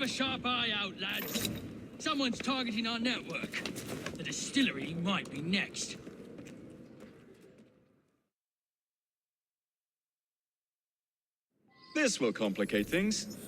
a sharp eye out, lads. Someone's targeting our network. The distillery might be next. This will complicate things.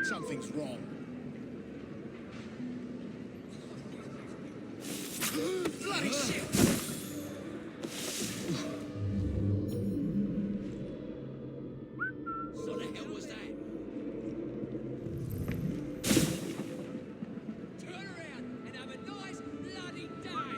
Something's wrong. Bloody shit! What the hell was that? Turn around and have a nice bloody day!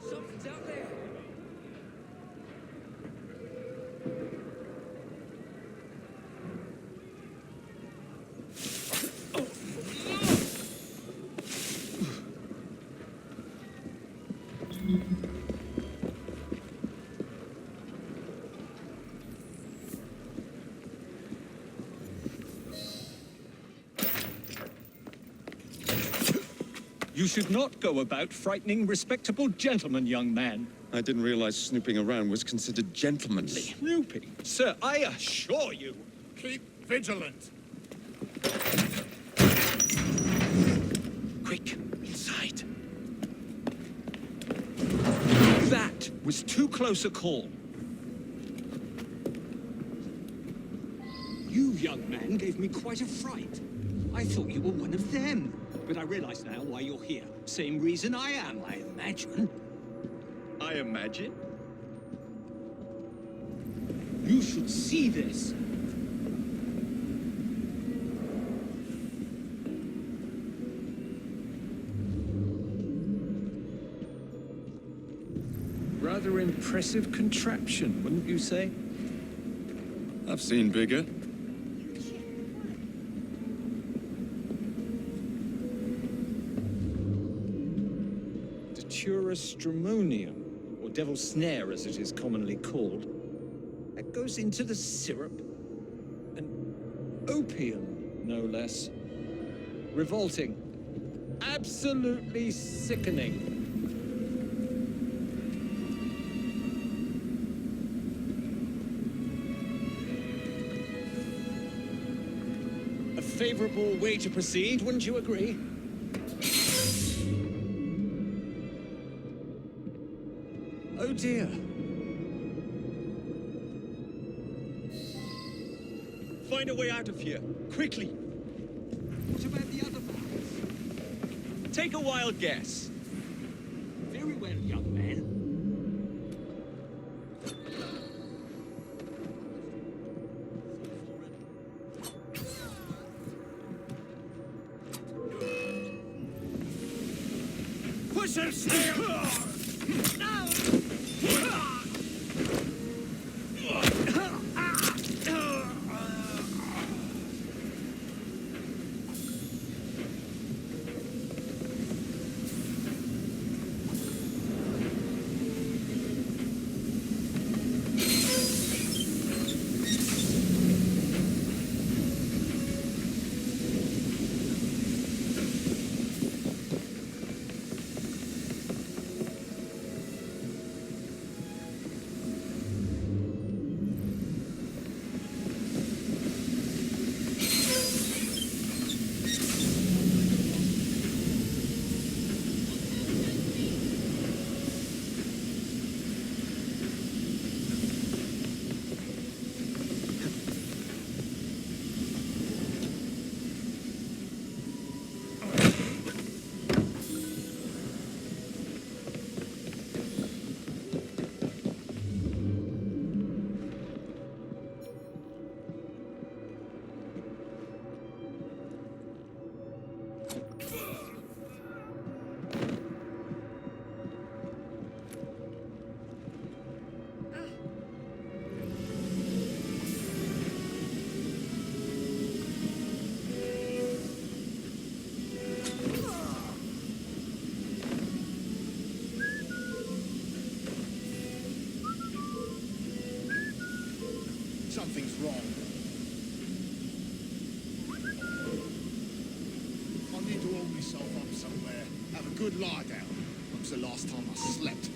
Something's out there. You should not go about frightening respectable gentlemen, young man. I didn't realize snooping around was considered gentlemanly. Snooping? Sir, I assure you. Keep vigilant. Quick, inside. That was too close a call. You, young man, gave me quite a fright. I thought you were one of them. But I realize now why you're here. Same reason I am, I imagine. I imagine? You should see this. Rather impressive contraption, wouldn't you say? I've seen bigger. Stramonium, or devil's snare as it is commonly called, that goes into the syrup. And opium, no less. Revolting. Absolutely sickening. A favorable way to proceed, wouldn't you agree? Oh dear. Find a way out of here, quickly. What about the other barrels? Take a wild guess. Very well, young man. Push him, Snare! wrong. I need to warm myself up somewhere. Have a good lie down. When's the last time I slept?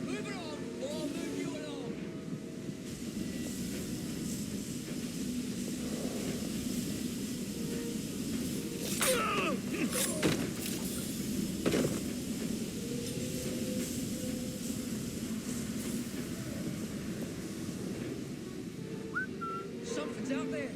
Move it on, or I'll move you along. Something's out there.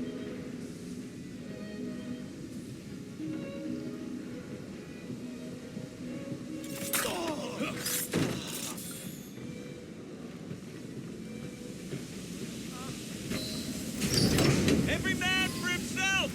Every man for himself!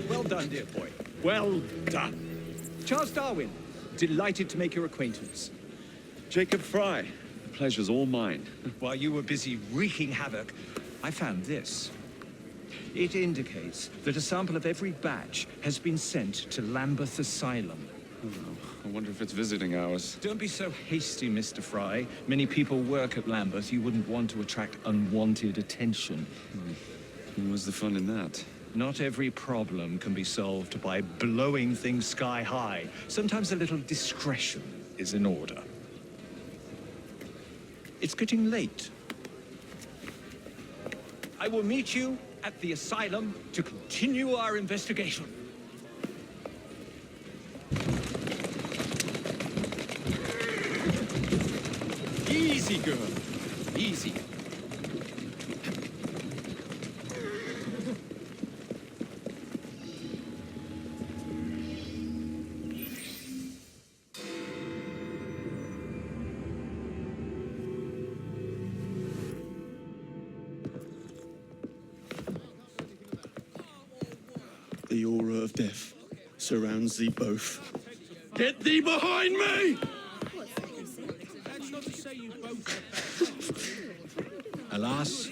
Well done, dear boy. Well done. Charles Darwin, delighted to make your acquaintance. Jacob Fry, the pleasure's all mine. While you were busy wreaking havoc, I found this. It indicates that a sample of every batch has been sent to Lambeth Asylum. I wonder if it's visiting hours. Don't be so hasty, Mr. Fry. Many people work at Lambeth. You wouldn't want to attract unwanted attention. What's the fun in that? Not every problem can be solved by blowing things sky high. Sometimes a little discretion is in order. It's getting late. I will meet you at the asylum to continue our investigation. Easy, girl. Easy. The aura of death surrounds thee both. Get thee behind me! Alas,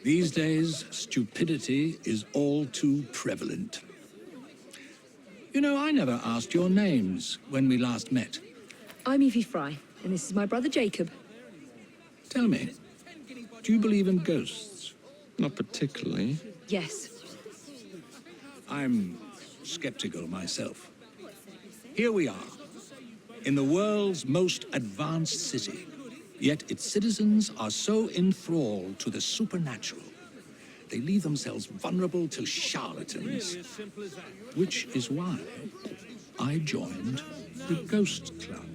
these days, stupidity is all too prevalent. You know, I never asked your names when we last met. I'm Evie Fry, and this is my brother Jacob. Tell me, do you believe in ghosts? Not particularly. Yes. I'm skeptical myself. Here we are, in the world's most advanced city, yet its citizens are so enthralled to the supernatural. They leave themselves vulnerable to charlatans, which is why I joined the Ghost Club,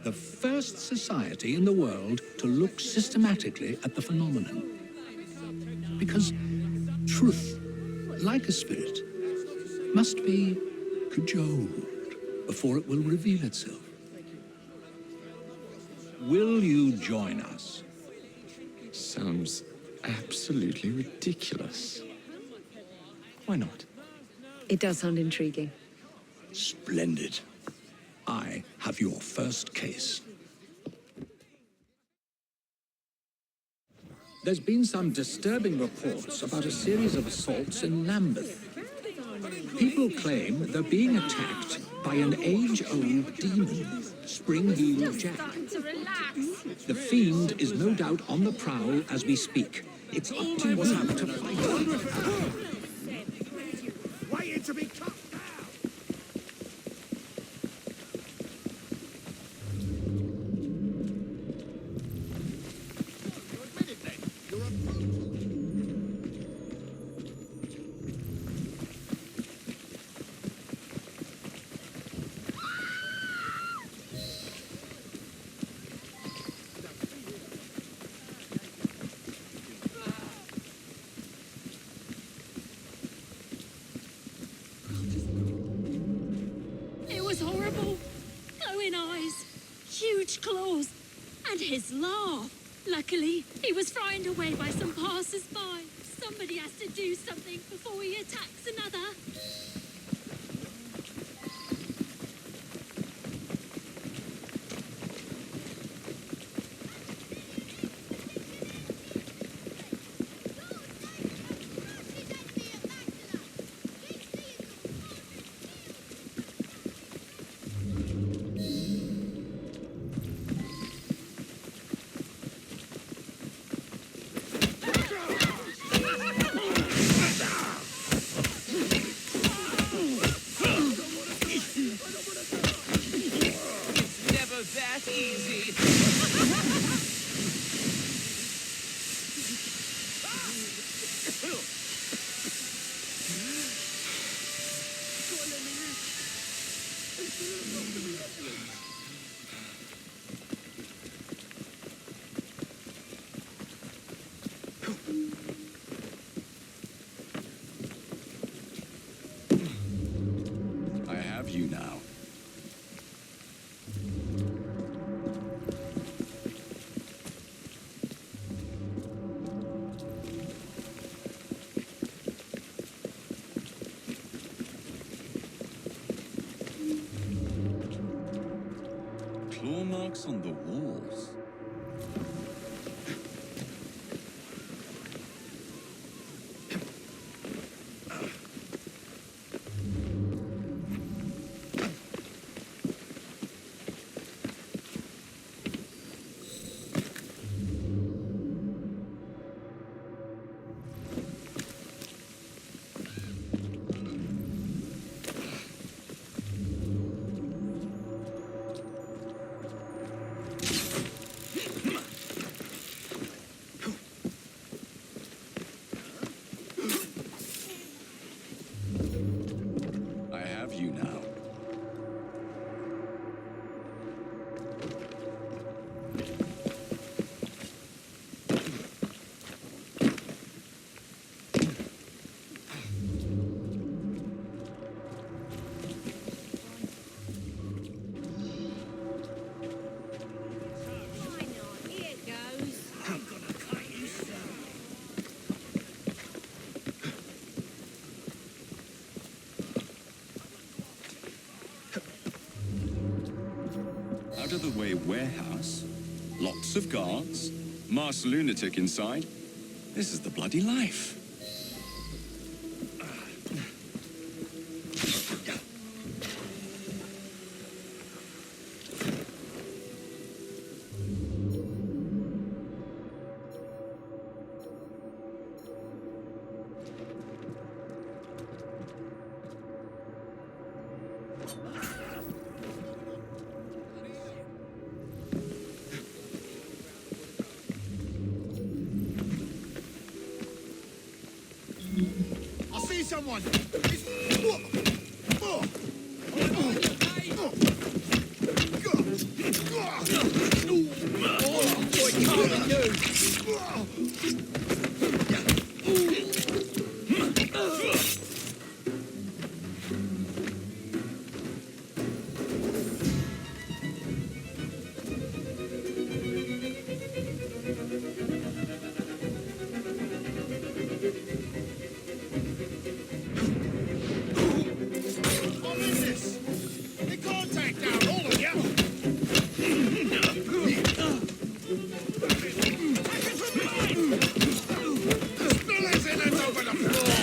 the first society in the world to look systematically at the phenomenon. Because truth, like a spirit, must be cajoled before it will reveal itself. Will you join us? Sounds absolutely ridiculous. Why not? It does sound intriguing. Splendid. I have your first case. There's been some disturbing reports about a series of assaults in Lambeth. People claim they're being attacked by an age-old demon, Spring-Heel Jack. The fiend is no doubt on the prowl as we speak. It's up to you to fight him. Waiting to be cut down! It was horrible. Glowing eyes, huge claws, and his laugh. Luckily, he was frightened away by some passers-by. Somebody has to do something before he attacks another. Never that easy. I have you now. Claw marks on the walls. I have you now. Here it goes. I'm gonna cut you so. Out of the way warehouse, lots of guards, masked lunatic inside. This is the bloody life. I see someone! It's... I'm in this! It can't take down all of you! Spillers in and over the floor!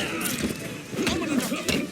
I'm gonna knock you!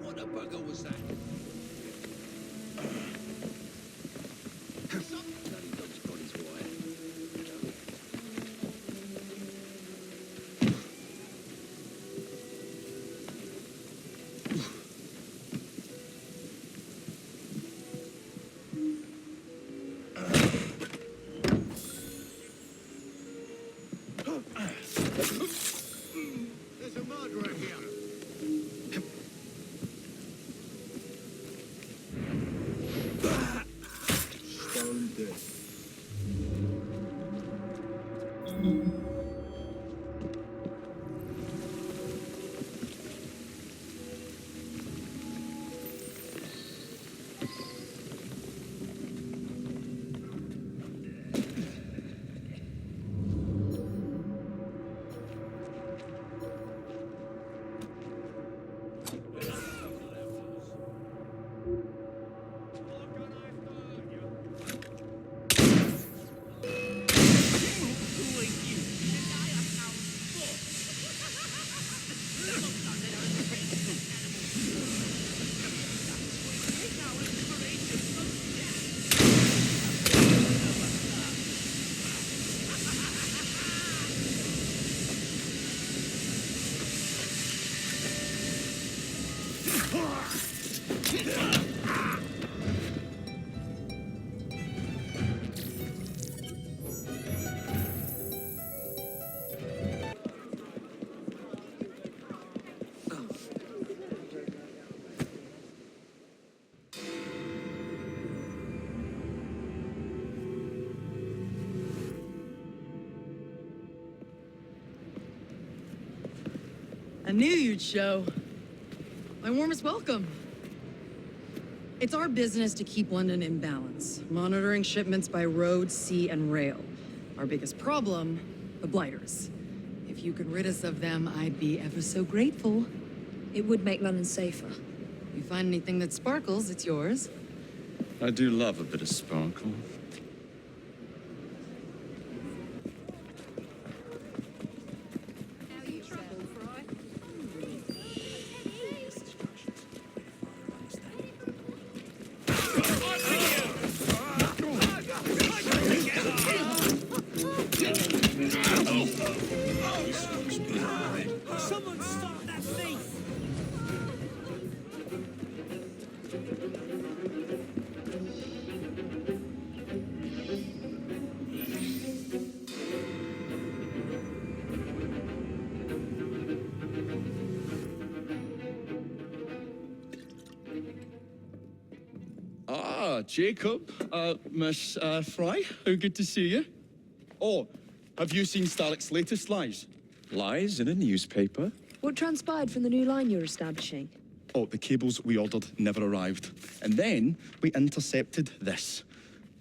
What a bugger was that? Bloody dog's got his wire. There's a murderer here! Stone dead. I knew you'd show. My warmest welcome. It's our business to keep London in balance, monitoring shipments by road, sea, and rail. Our biggest problem, the blighters. If you could rid us of them, I'd be ever so grateful. It would make London safer. If you find anything that sparkles, it's yours. I do love a bit of sparkle. Someone stop that thief! Ah, Jacob. Miss Fry, how good to see you. Oh, have you seen Starrick's latest lies? Lies in a newspaper? What transpired from the new line you're establishing? Oh, the cables we ordered never arrived. And then we intercepted this.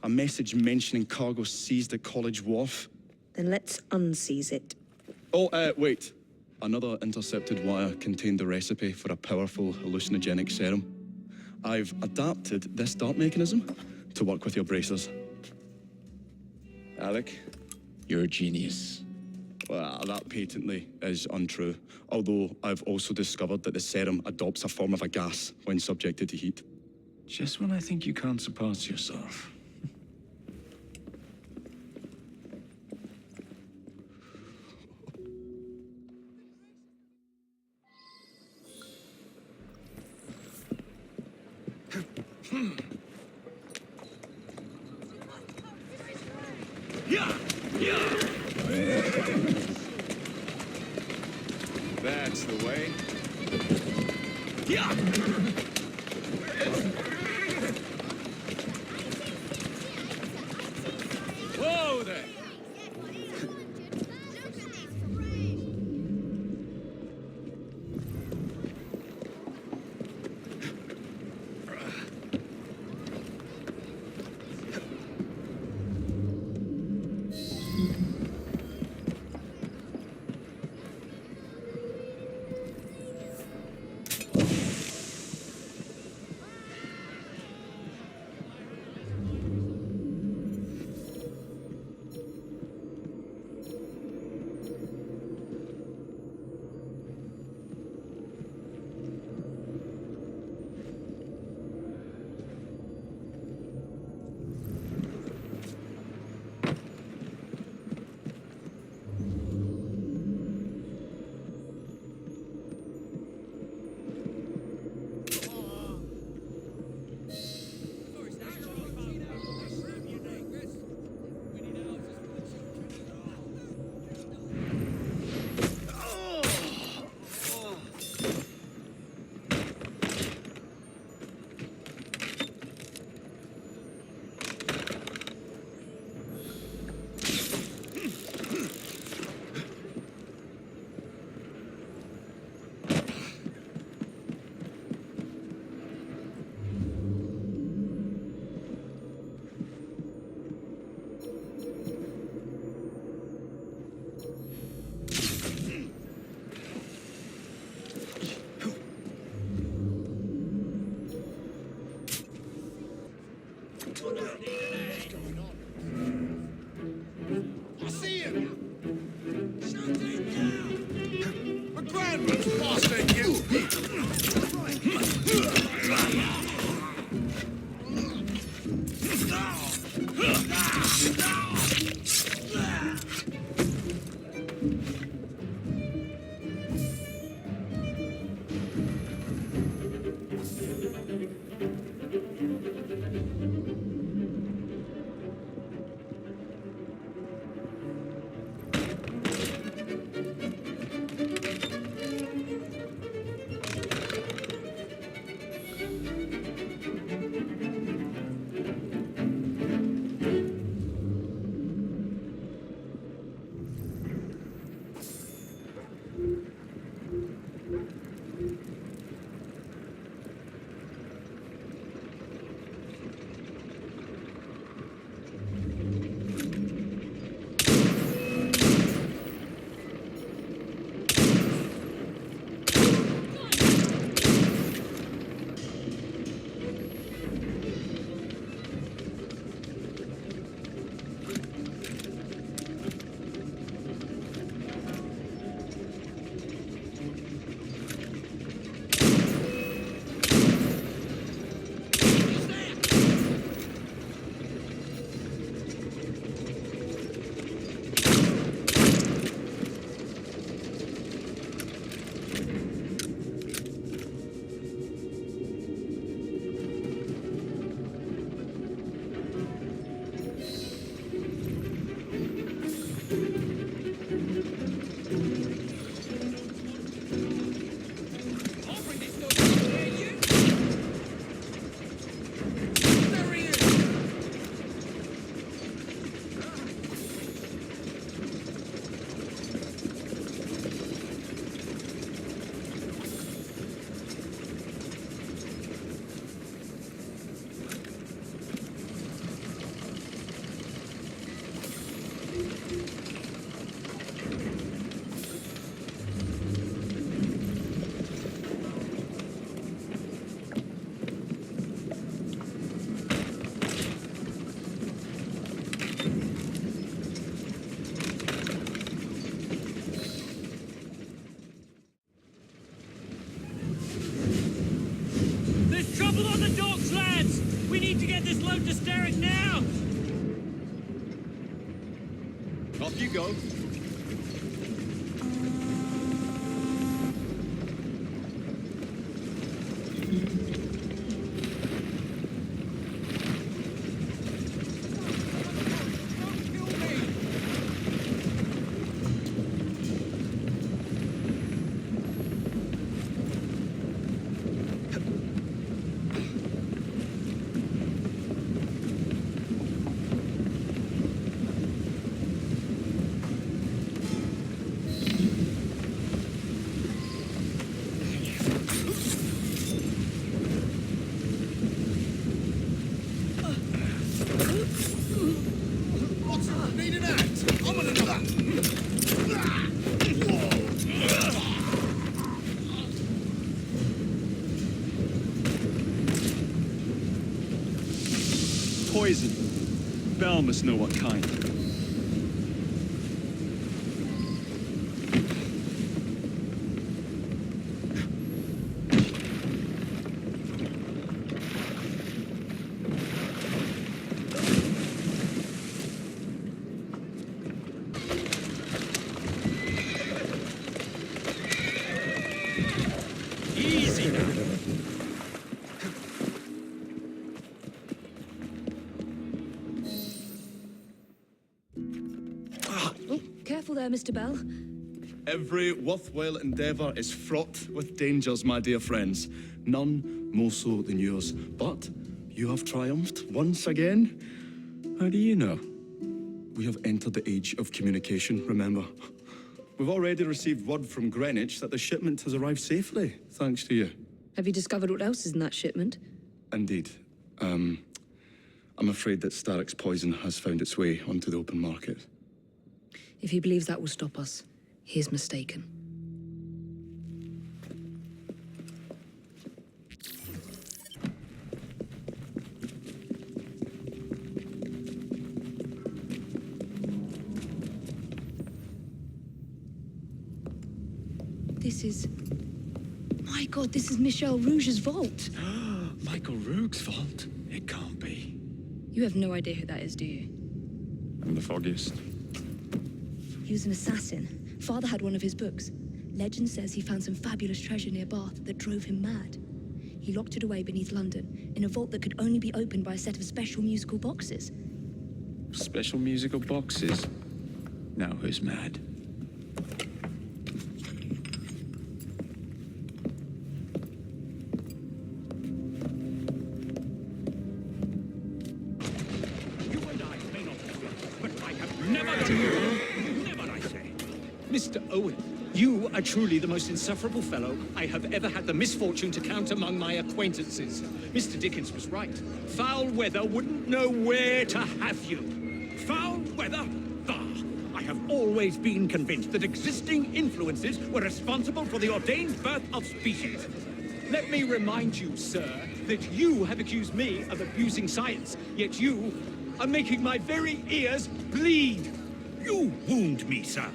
A message mentioning cargo seized at College Wharf. Then let's unseize it. Oh, wait. Another intercepted wire contained the recipe for a powerful hallucinogenic serum. I've adapted this dart mechanism to work with your bracers. Alec, you're a genius. Well, that patently is untrue, although I've also discovered that the serum adopts a form of a gas when subjected to heat. Just when I think you can't surpass yourself. That's the way. Whoa there! I see him! Shoot him down! A grandman's faster than you! need to get this load to Starrick now! Off you go. Poison. Bell must know what kind. Easy now. Oh, careful there, Mr. Bell. Every worthwhile endeavour is fraught with dangers, my dear friends. None more so than yours. But you have triumphed once again. How do you know? We have entered the age of communication, remember. We've already received word from Greenwich that the shipment has arrived safely, thanks to you. Have you discovered what else is in that shipment? Indeed. I'm afraid that Starrick's poison has found its way onto the open market. If he believes that will stop us, he is mistaken. This is... My God, this is Michel Rouge's vault. Michael Roog's vault? It can't be. You have no idea who that is, do you? I'm the foggiest. He was an assassin. Father had one of his books. Legend says he found some fabulous treasure near Bath that drove him mad. He locked it away beneath London, in a vault that could only be opened by a set of special musical boxes. Special musical boxes? Now who's mad? Mr. Owen, you are truly the most insufferable fellow I have ever had the misfortune to count among my acquaintances. Mr. Dickens was right. Foul weather wouldn't know where to have you. Foul weather? Bah! I have always been convinced that existing influences were responsible for the ordained birth of species. Let me remind you, sir, that you have accused me of abusing science, yet you are making my very ears bleed. You wound me, sir.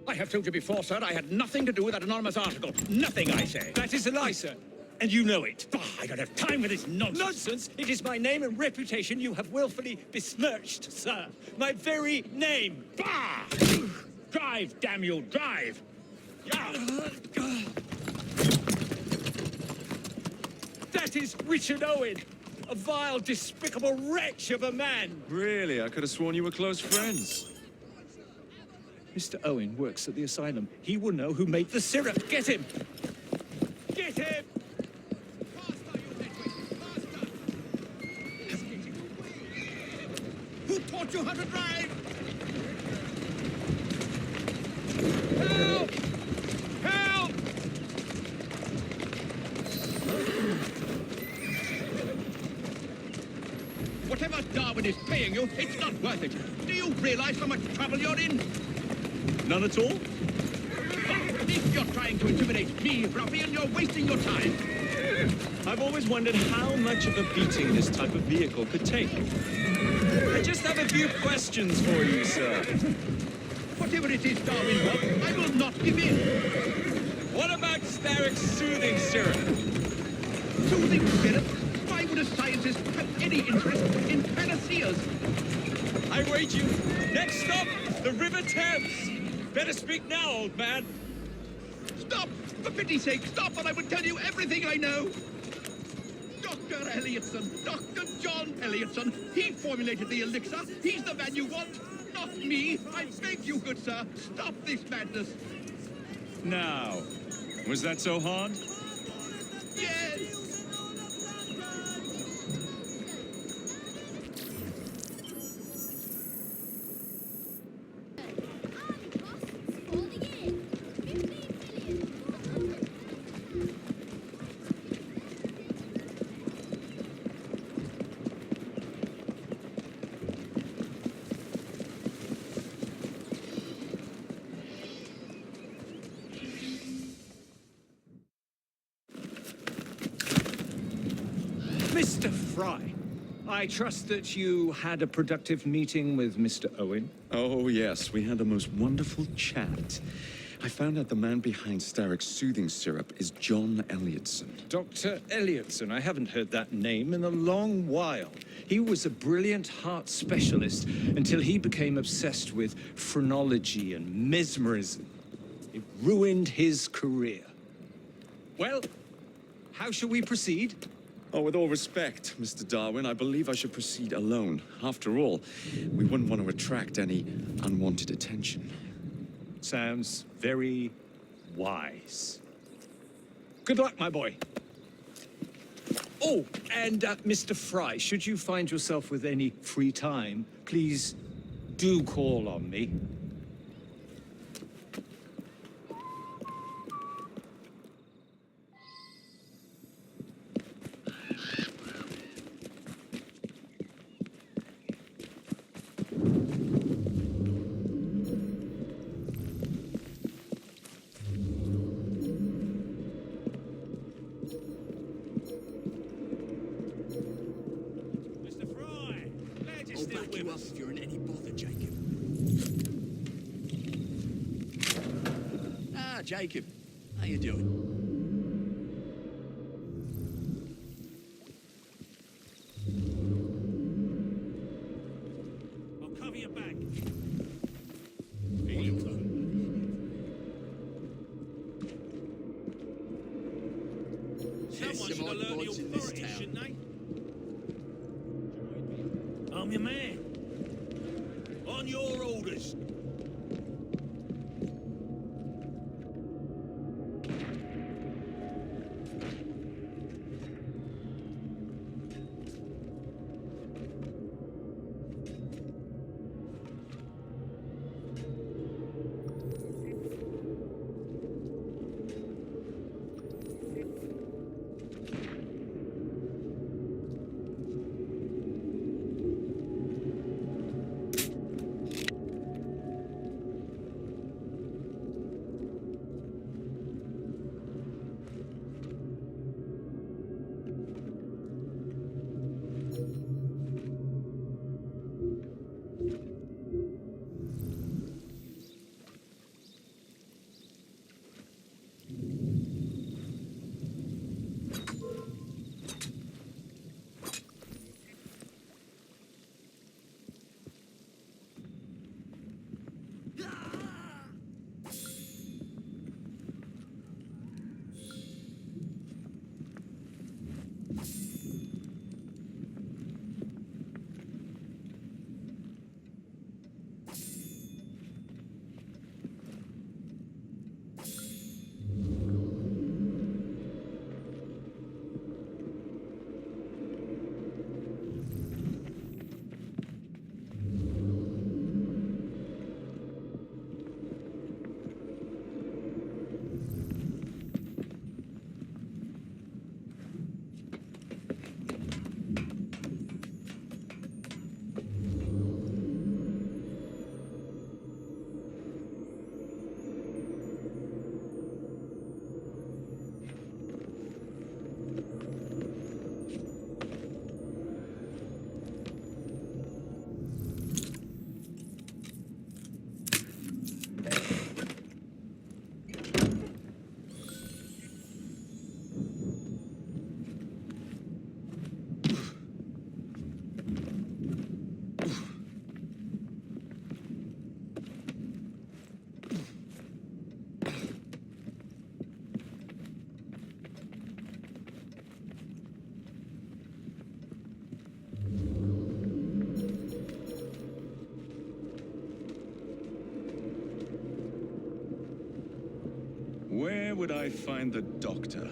I have told you before, sir, I had nothing to do with that anonymous article. Nothing, I say. That is a lie, sir. And you know it. Bah, I don't have time for this nonsense. Nonsense! It is my name and reputation you have willfully besmirched, sir. My very name. Bah! Drive, damn you, drive! That is Richard Owen, a vile, despicable wretch of a man. Really? I could have sworn you were close friends. Mr. Owen works at the asylum. He will know who made the syrup. Get him! Get him! Who taught you how to drive? Help! Help! Whatever Darwin is paying you, it's not worth it. Do you realize how much trouble you're in? None at all? But if you're trying to intimidate me, ruffian, you're wasting your time. I've always wondered how much of a beating this type of vehicle could take. I just have a few questions for you, sir. Whatever it is Darwin wants, I will not give in. What about Starrick's soothing syrup? Soothing syrup? Why would a scientist have any interest in panaceas? I wait you. Next stop, the River Thames. Better speak now, old man. Stop! For pity's sake, stop, or I would tell you everything I know! Dr. Elliotson, Dr. John Elliotson, he formulated the elixir. He's the man you want, not me. I beg you, good sir, stop this madness. Now, was that so hard? Yes! Mr. Fry, I trust that you had a productive meeting with Mr. Owen. Oh, yes, we had a most wonderful chat. I found out the man behind Starrick's soothing syrup is John Elliotson. Dr. Elliotson, I haven't heard that name in a long while. He was a brilliant heart specialist until he became obsessed with phrenology and mesmerism. It ruined his career. Well, how shall we proceed? Oh, with all respect, Mr. Darwin, I believe I should proceed alone. After all, we wouldn't want to attract any unwanted attention. Sounds very wise. Good luck, my boy. Oh, and Mr. Fry, should you find yourself with any free time, please do call on me. If you're in any bother, Jacob. Ah, Jacob. How you doing? I'll cover your back. Someone should have learned the authority, shouldn't they? I'm your man. On your orders. would I find the doctor?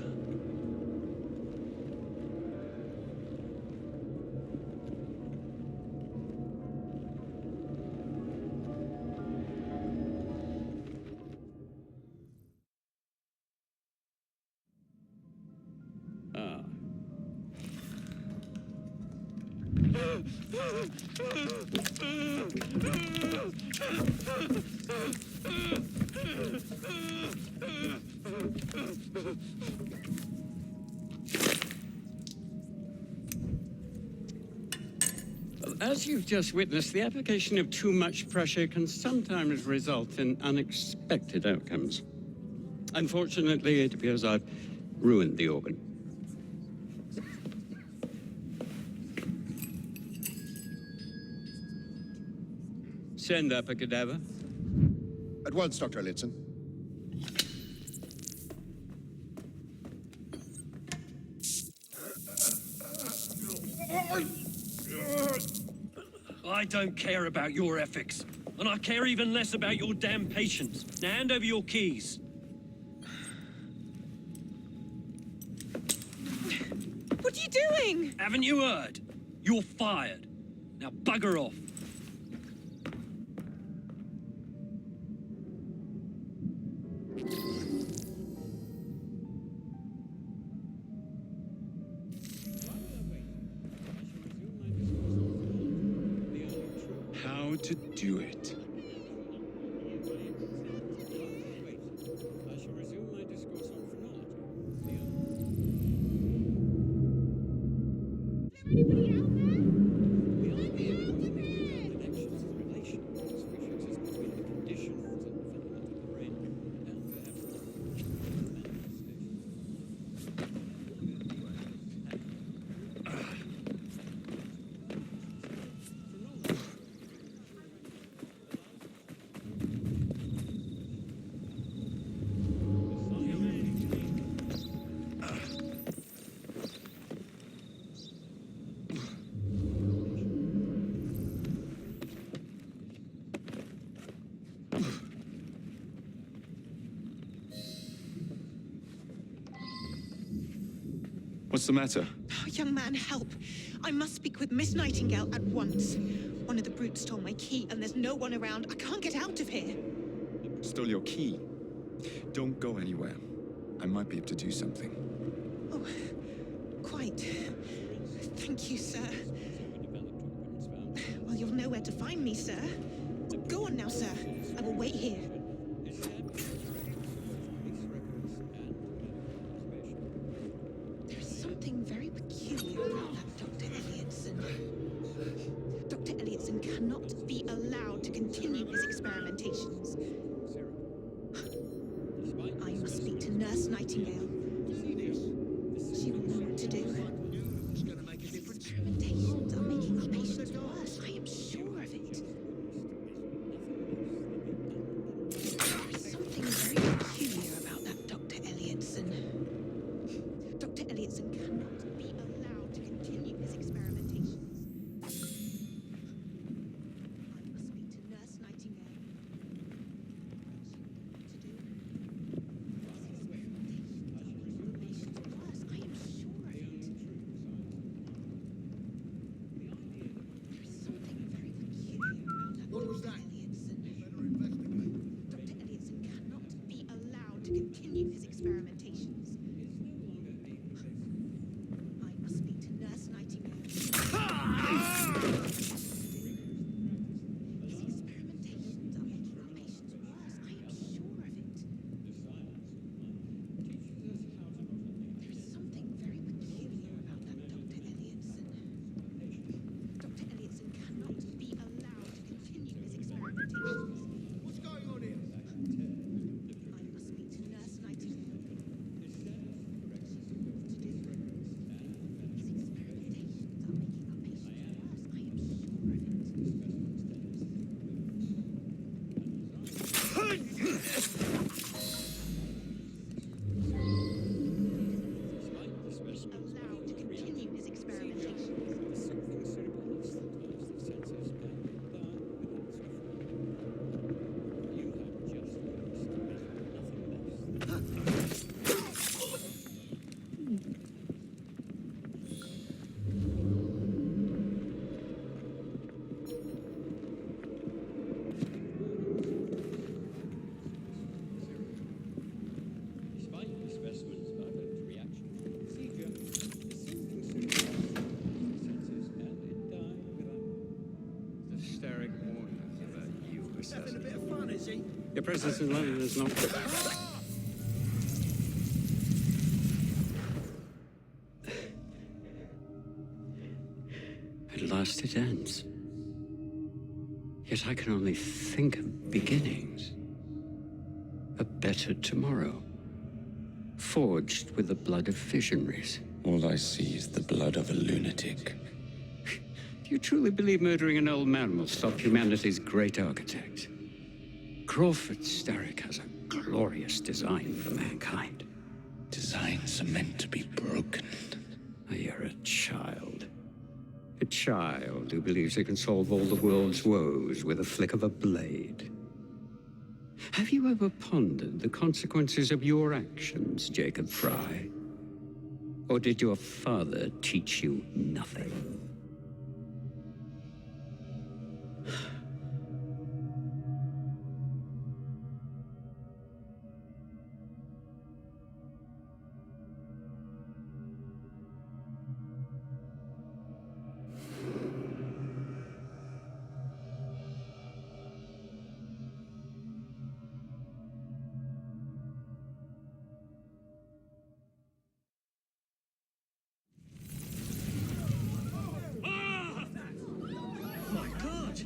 Ah. As you've just witnessed, the application of too much pressure can sometimes result in unexpected outcomes. Unfortunately, it appears I've ruined the organ. Send up a cadaver. At once, Dr. Elliotson. I don't care about your ethics, and I care even less about your damn patients. Now hand over your keys. What are you doing? Haven't you heard? You're fired. Now bugger off. How to do it. I shall resume my discourse on What's the matter? Oh, young man, help. I must speak with Miss Nightingale at once. One of the brutes stole my key, and there's no one around. I can't get out of here. Stole your key. Don't go anywhere. I might be able to do something. Oh, quite. Thank you, sir. Well, you'll know where to find me, sir. Go on now, sir. I will wait here. There is something very peculiar about that Dr. Elliotson. Dr. Elliotson cannot be allowed to continue his experimentations. I must speak to Nurse Nightingale. She will know what to do. Experimentations are making our patients worse. I am sure of it. There is something very peculiar about that Dr. Elliotson. Dr. Elliotson cannot be allowed to continue his experimentations. I must speak to Nurse Nightingale. She will know what to do. His experimentations are Starrick warned us about you, assassin. Having a bit of fun, is he? Your presence in London is not... At last it ends. Yet I can only think of beginnings. A better tomorrow. Forged with the blood of visionaries. All I see is the blood of a lunatic. Do you truly believe murdering an old man will stop humanity's great architect? Crawford Starrick has a glorious design for mankind. Designs are meant to be broken. You're a child. A child who believes it can solve all the world's woes with a flick of a blade. Have you ever pondered the consequences of your actions, Jacob Fry? Or did your father teach you nothing? My God!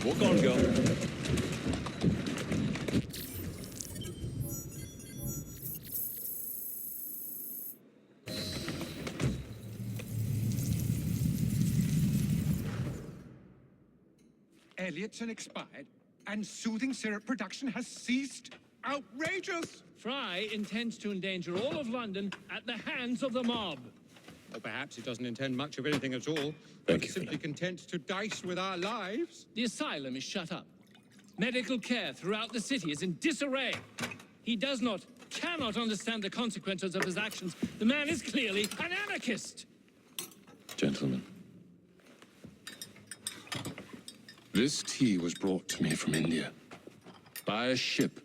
Walk on, girl. Elliotson expired, and soothing syrup production has ceased? Outrageous! Fry intends to endanger all of London at the hands of the mob. Or perhaps he doesn't intend much of anything at all. Thank but you, simply content to dice with our lives. The asylum is shut up. Medical care throughout the city is in disarray. He cannot understand the consequences of his actions. The man is clearly an anarchist. Gentlemen, this tea was brought to me from India by a ship,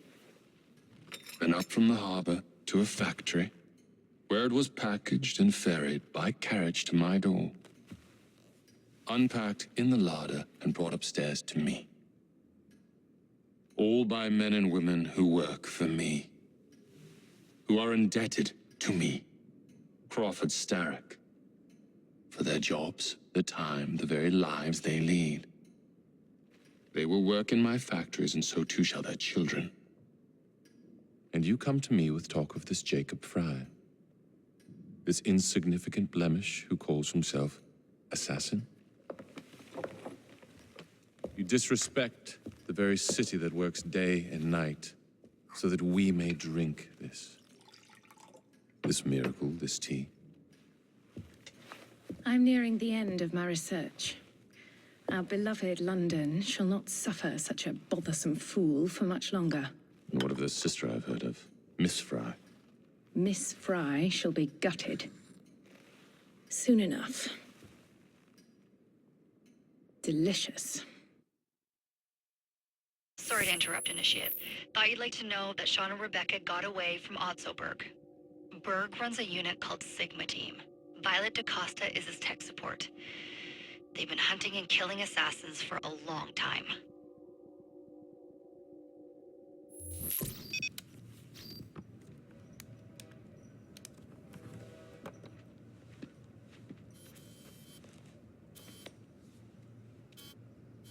then up from the harbor to a factory, where it was packaged and ferried by carriage to my door, unpacked in the larder and brought upstairs to me. All by men and women who work for me, who are indebted to me, Crawford Starrick, for their jobs, the time, the very lives they lead. They will work in my factories, and so too shall their children. And you come to me with talk of this Jacob Fry, this insignificant blemish who calls himself assassin? You disrespect the very city that works day and night so that we may drink this miracle, this tea. I'm nearing the end of my research. Our beloved London shall not suffer such a bothersome fool for much longer. And what of the sister I've heard of, Miss Fry? Miss Fry shall be gutted. Soon enough. Delicious. Sorry to interrupt, Initiate. Thought you'd like to know that Sean and Rebecca got away from Otzoberg. Berg runs a unit called Sigma Team. Violet DaCosta is his tech support. They've been hunting and killing assassins for a long time.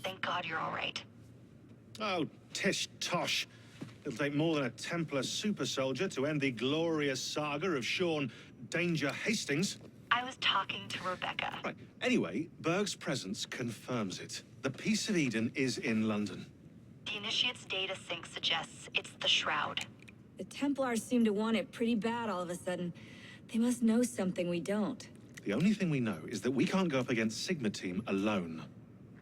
Thank God you're all right. Oh, Tish Tosh. It'll take more than a Templar super soldier to end the glorious saga of Sean Danger Hastings. I was talking to Rebecca. Right. Anyway, Berg's presence confirms it. The Peace of Eden is in London. The Initiate's data sync suggests it's the Shroud. The Templars seem to want it pretty bad all of a sudden. They must know something we don't. The only thing we know is that we can't go up against Sigma Team alone.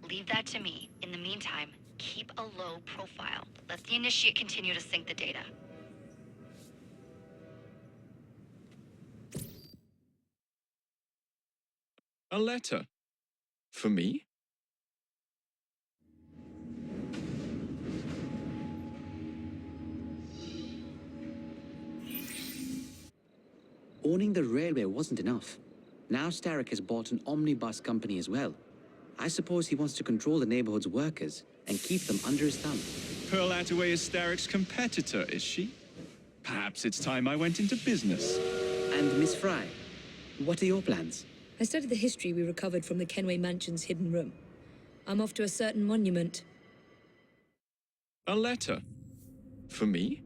Leave that to me. In the meantime, keep a low profile. Let the Initiate continue to sync the data. A letter? For me? Owning the railway wasn't enough. Now Starrick has bought an omnibus company as well. I suppose he wants to control the neighborhood's workers and keep them under his thumb. Pearl Attaway is Starrick's competitor, is she? Perhaps it's time I went into business. And Miss Fry, what are your plans? I studied the history we recovered from the Kenway Mansion's hidden room. I'm off to a certain monument. A letter? For me?